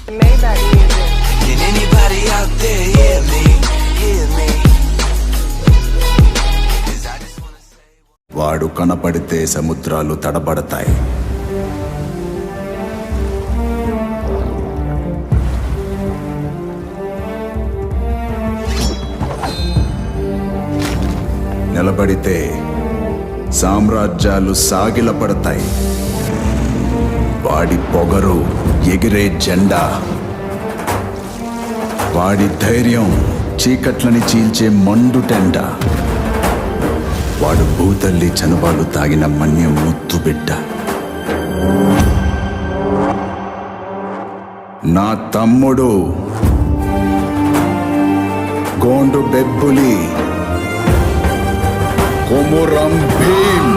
Maybach music. Can anybody out there hear me? Hear me? 'Cause I just wanna say. వాడు కనపడితే సముద్రాలు తడబడతాయి. నిలబడితే సామ్రాజ్యాలు సాగిలపడతాయి. వాడి పొగరు ఎగిరే జెండా, వాడి ధైర్యం చీకట్లని చీల్చే మండుటెండ. వాడు భూతల్లి చనుబాలు తాగిన మన్యం ముత్తు బిడ్డ. నా తమ్ముడు గోండు బెబ్బులి కొమురం భీమ్.